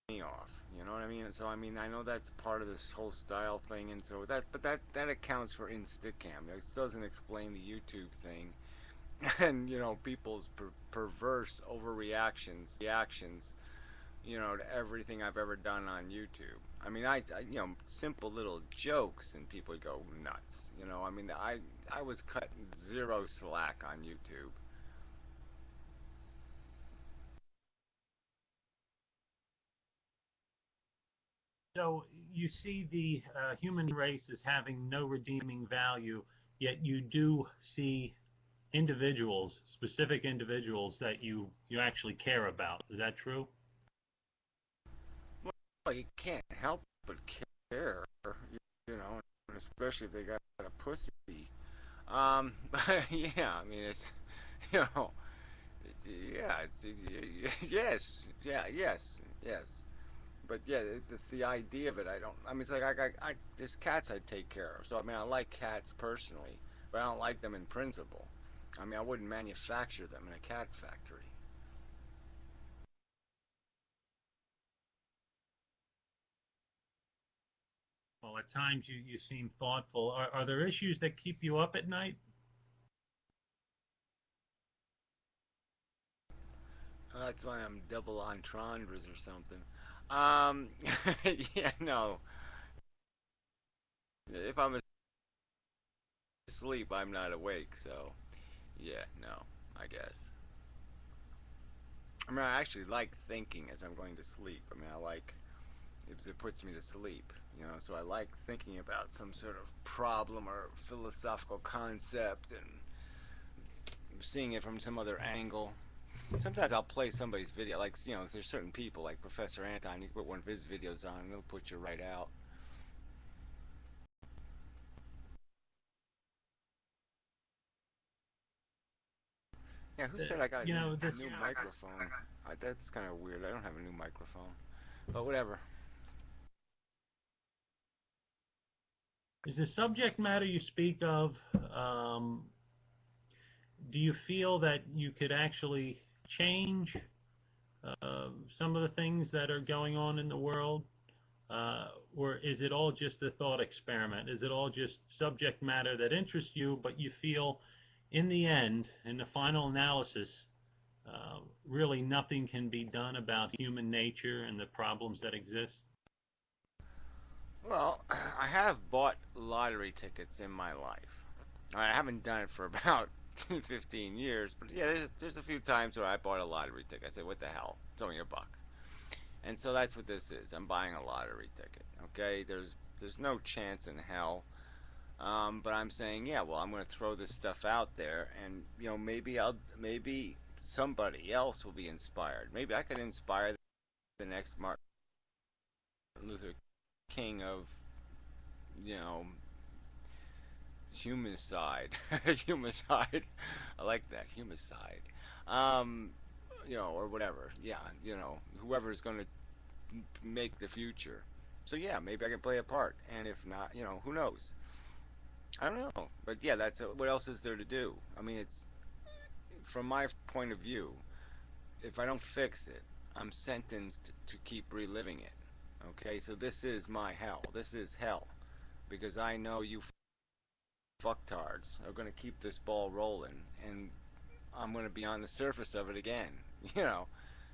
off. You know what I mean? So I mean, I know that's part of this whole style thing, and so that accounts for in Stickam. It doesn't explain the YouTube thing, and people's perverse overreactions, to everything I've ever done on YouTube. I mean, simple little jokes, and people go nuts. I mean, I was cutting zero slack on YouTube. So you see the human race as having no redeeming value, yet you do see individuals, specific individuals that you actually care about. Is that true? Well, you can't help but care, you know, especially if they got a pussy. Yeah, I mean, you know, yeah, yes, yeah, yes. But yeah, the idea of it, I don't. I mean, it's like there's cats I take care of. So I mean, I like cats personally, but I don't like them in principle. I mean, I wouldn't manufacture them in a cat factory. Well, at times you seem thoughtful. Are there issues that keep you up at night? That's why I'm double entendres or something. Um, yeah, no. If I'm asleep, I'm not awake. So yeah, no, I guess. I mean, I actually like thinking as I'm going to sleep. I mean, I like it puts me to sleep. So I like thinking about some sort of problem or philosophical concept and seeing it from some other angle. Sometimes I'll play somebody's video, like there's certain people like Professor Anton. You can put one of his videos on, and it'll put you right out. Yeah, who Uh, said I got a you new know new this. microphone? That's kind of weird. I don't have a new microphone, but whatever. Is the subject matter you speak of, um, do you feel that you could actually change some of the things that are going on in the world? Or is it all just a thought experiment? Is it all just subject matter that interests you, but you feel in the end, in the final analysis, really nothing can be done about human nature and the problems that exist? Well, I have bought lottery tickets in my life. I haven't done it for about 15 years, but yeah, there's a few times where I bought a lottery ticket. I said, "What the hell? It's only a buck." And so that's what this is. I'm buying a lottery ticket. Okay, there's no chance in hell. But I'm saying, yeah, well, I'm going to throw this stuff out there, and maybe somebody else will be inspired. Maybe I could inspire the next Martin Luther King of you know humicide, humicide. I like that humicide. Um, or whatever. Yeah, whoever is going to make the future. So yeah, maybe I can play a part, and if not, who knows? I don't know, but yeah, what else is there to do? I mean, it's from my point of view. If I don't fix it, I'm sentenced to keep reliving it. Okay, so this is my hell. This is hell because I know you fucktards are going to keep this ball rolling, and I'm going to be on the surface of it again. You know,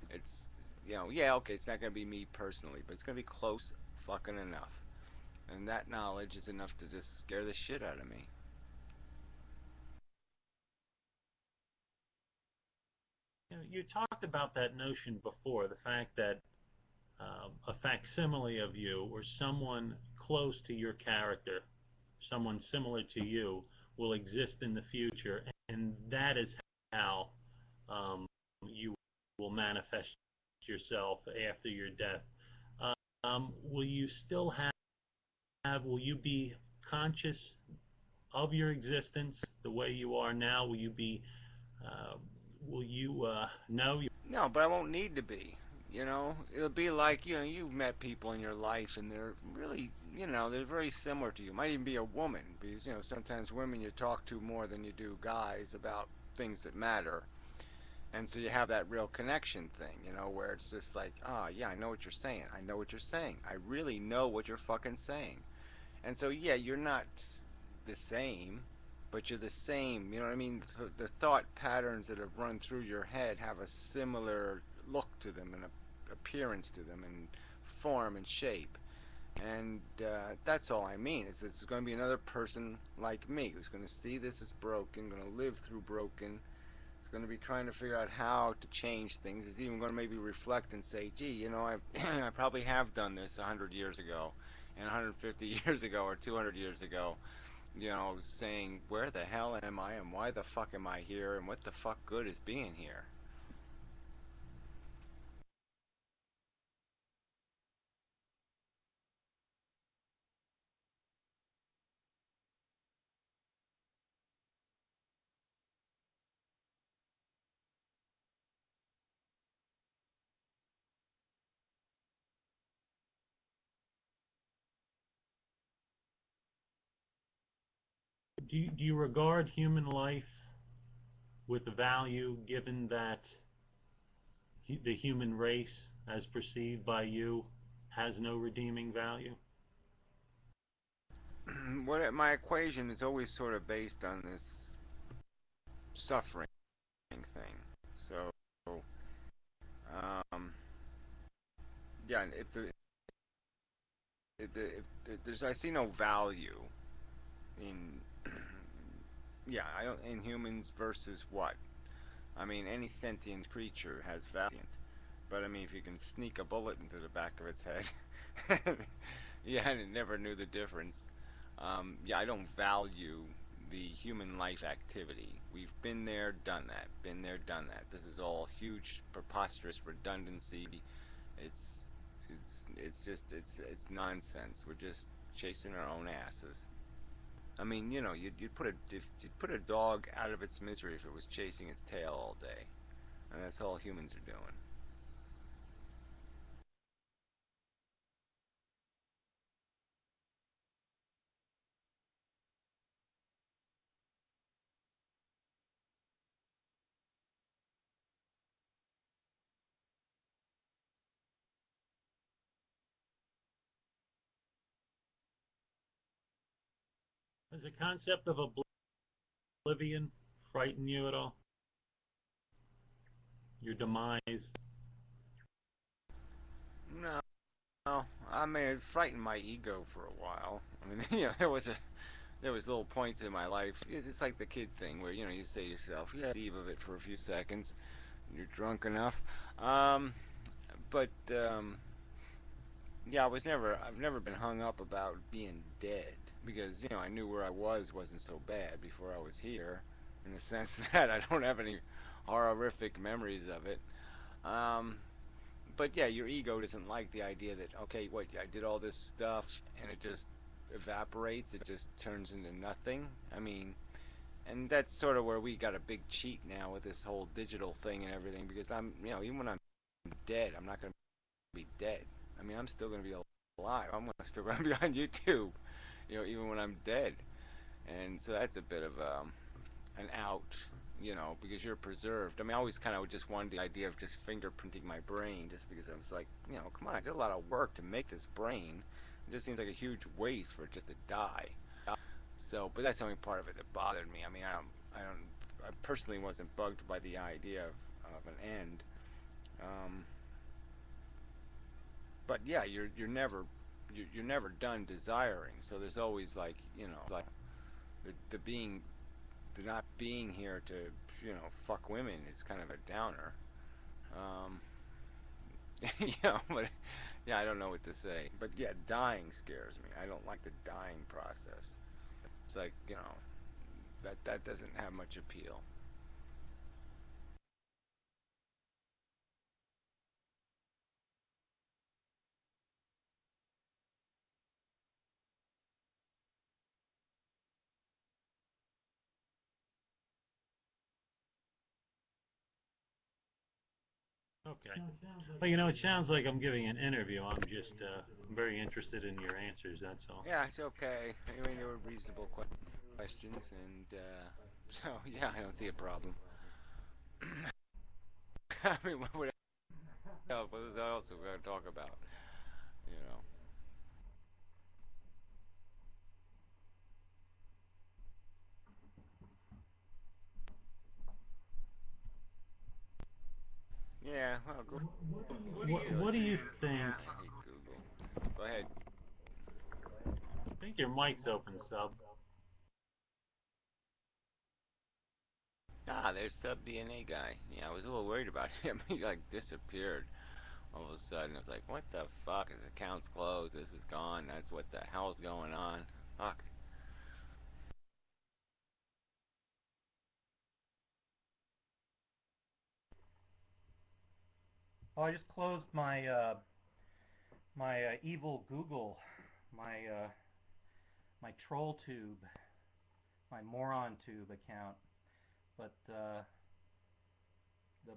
it's yeah, okay, it's not going to be me personally, but it's going to be close fucking enough, and that knowledge is enough to just scare the shit out of me. You talked about that notion before, the fact that a facsimile of you or someone close to your character, someone similar to you, will exist in the future, and that is how um, you will manifest yourself after your death. Will you still will you be conscious of your existence the way you are now? Uh, will you know? No, but I won't need to be. It'll be like you've met people in your life, and they're really, they're very similar to you. Might even be a woman, because sometimes women you talk to more than you do guys about things that matter. And so you have that real connection thing, where it's just like, oh yeah, I know what you're saying. I know what you're saying. I really know what you're fucking saying. And so yeah, you're not the same, but you're the same. You know what I mean? The thought patterns that have run through your head have a similar look to them and appearance to them and form and shape. And that's all I mean is this is going to be another person like me who's going to see this as broken, going to live through broken, is going to be trying to figure out how to change things. Is even going to maybe reflect and say, gee, I probably have done this 100 years ago and 150 years ago or 200 years ago, saying, where the hell am I and why the fuck am I here and what the fuck good is being here? Do you regard human life with value, given that the human race, as perceived by you, has no redeeming value? What my equation is always sort of based on this suffering thing. So, um, yeah, if there's I see no value in yeah, I don't in humans versus what? I mean, any sentient creature has value. But I mean, if you can sneak a bullet into the back of its head, yeah, and it never knew the difference. Yeah, I don't value the human life activity. We've been there, done that. Been there, done that. This is all huge, preposterous redundancy. It's it's nonsense. We're just chasing our own asses. I mean, you'd put a dog out of its misery if it was chasing its tail all day, and that's all humans are doing. Does the concept of oblivion frighten you at all? Your demise? No, no, I mean, it frightened my ego for a while. I mean, there was little points in my life. It's like the kid thing where you say to yourself, "Yeah, eve of it for a few seconds. You're drunk enough." Um, but yeah, I've never been hung up about being dead because I knew where I was wasn't so bad before I was here, in the sense that I don't have any horrific memories of it. Um, but yeah, your ego doesn't like the idea that okay, what I did all this stuff and it just evaporates. It just turns into nothing. I mean, and that's sort of where we got a big cheat now with this whole digital thing and everything because even when I'm dead, I'm not going to be dead. I mean, I'm still going to be alive. Still going to be on YouTube, even when I'm dead. And so that's a bit of an out, because you're preserved. I mean, I always kind of just wanted the idea of just fingerprinting my brain, just because I was like, come on, I did a lot of work to make this brain. It just seems like a huge waste for it just to die. So, but that's the only part of it that bothered me. I mean, I personally wasn't bugged by the idea of an end. Um, but yeah, you're never done desiring. So there's always like like the being the not being here to fuck women is kind of a downer. Um, but yeah, I don't know what to say. But yeah, dying scares me. I don't like the dying process. It's like that doesn't have much appeal. Okay. Well, it sounds like I'm giving an interview. I'm just very interested in your answers, that's all. Yeah, it's okay. I mean, they were reasonable questions, and so yeah, I don't see a problem. I mean, what else are we going to talk about? You know. Yeah, well, What do you think? I hate Google. Go ahead. I think your mic's open, Sub. Ah, there's Sub DNA guy. Yeah, I was a little worried about him. He like disappeared all of a sudden. I was like, what the fuck? His account's closed. This is gone. That's what the hell's going on. Fuck. Oh, I just closed my evil Google, my my troll tube, my moron tube account, but the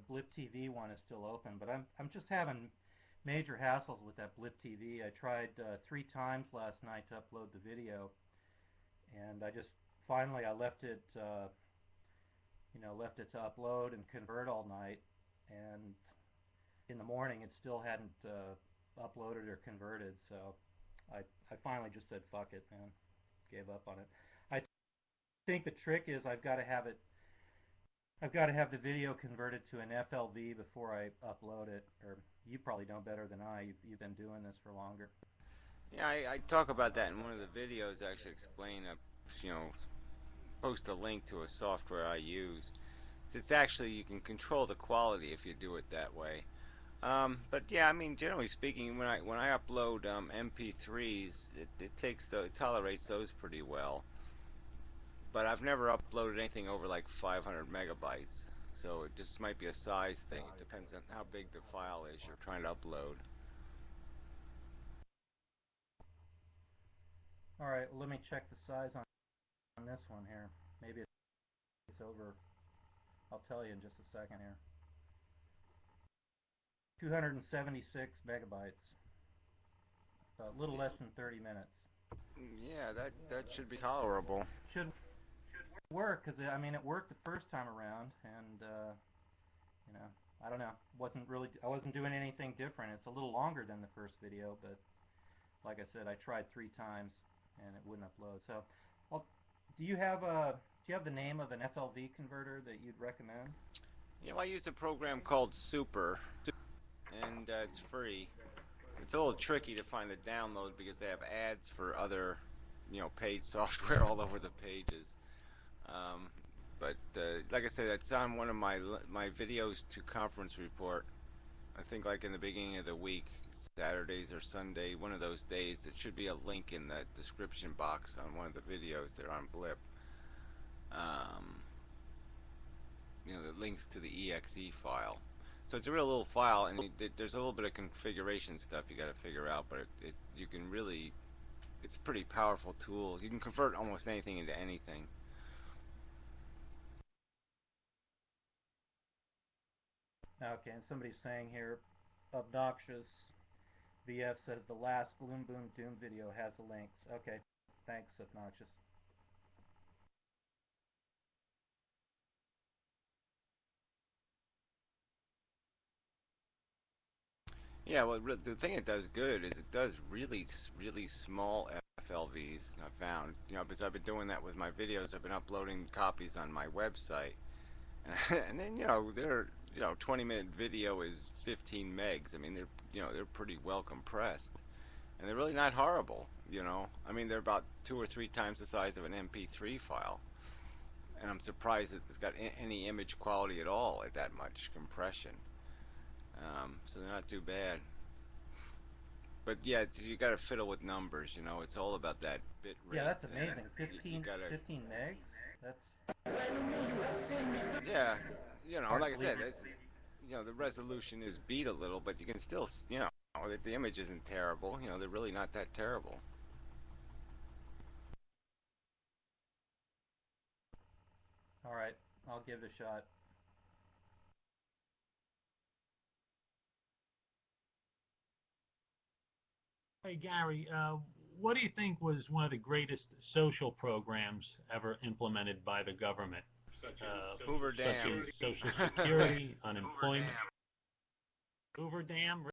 Blip TV one is still open. But I'm just having major hassles with that Blip TV. I tried 3 times last night to upload the video, and I just finally I left it left it to upload and convert all night, and in the morning it still hadn't uploaded or converted. So I I finally just said fuck it, man. Gave up on it. I think the trick is I've got to have the video converted to an FLV before I upload it. Or you probably know better than I. You've been doing this for longer. Yeah, I talk about that in one of the videos. I actually explain, post a link to a software I use. So it's actually, you can control the quality if you do it that way. But yeah, I mean, generally speaking, when I upload MP3s, it tolerates those pretty well. But I've never uploaded anything over like 500 megabytes. So it just might be a size thing. It depends on how big the file is you're trying to upload. All right, well, let me check the size on this one here. Maybe it's over. I'll tell you in just a second here. 276 megabytes. A little less than 30 minutes. Yeah, that should be tolerable. Should work because I mean it worked the first time around, and you know I don't know. I wasn't doing anything different. It's a little longer than the first video, but like I said, I tried 3 times and it wouldn't upload. So, I'll, do you have the name of an FLV converter that you'd recommend? I use a program called Super, and it's free. It's a little tricky to find the download because they have ads for other, paid software all over the pages. Um, but like I said, it's on one of my videos to conference report. I think like in the beginning of the week, Saturdays or Sunday, one of those days, it should be a link in the description box on one of the videos there on Blip. Um, the links to the exe file. So it's a real little file, and there's a little bit of configuration stuff you got to figure out, but you can really, it's a pretty powerful tool. You can convert almost anything into anything. Okay, and somebody's saying here, obnoxious VF says the last Gloom Boom Doom video has the links. Okay, thanks, obnoxious. Yeah, well, the thing it does good is it does really, really small FLVs. I found, because I've been doing that with my videos. I've been uploading copies on my website, and then they're 20-minute video is 15 megs. I mean, they're pretty well compressed, and they're really not horrible. I mean, they're about 2 or 3 times the size of an MP3 file, and I'm surprised that it's got any image quality at all at that much compression. So they're not too bad. But yeah, you got to fiddle with numbers. It's all about that bit rate. Yeah, that's And amazing. you 15, gotta, 15 megs? That's yeah, hard to like I believe. said, the resolution is beat a little, but you can still, the image isn't terrible. They're really not that terrible. All right, I'll give it a shot. Hey, Gary, what do you think was one of the greatest social programs ever implemented by the government? Hoover Such Dam. as Social Security, unemployment. Hoover Dam.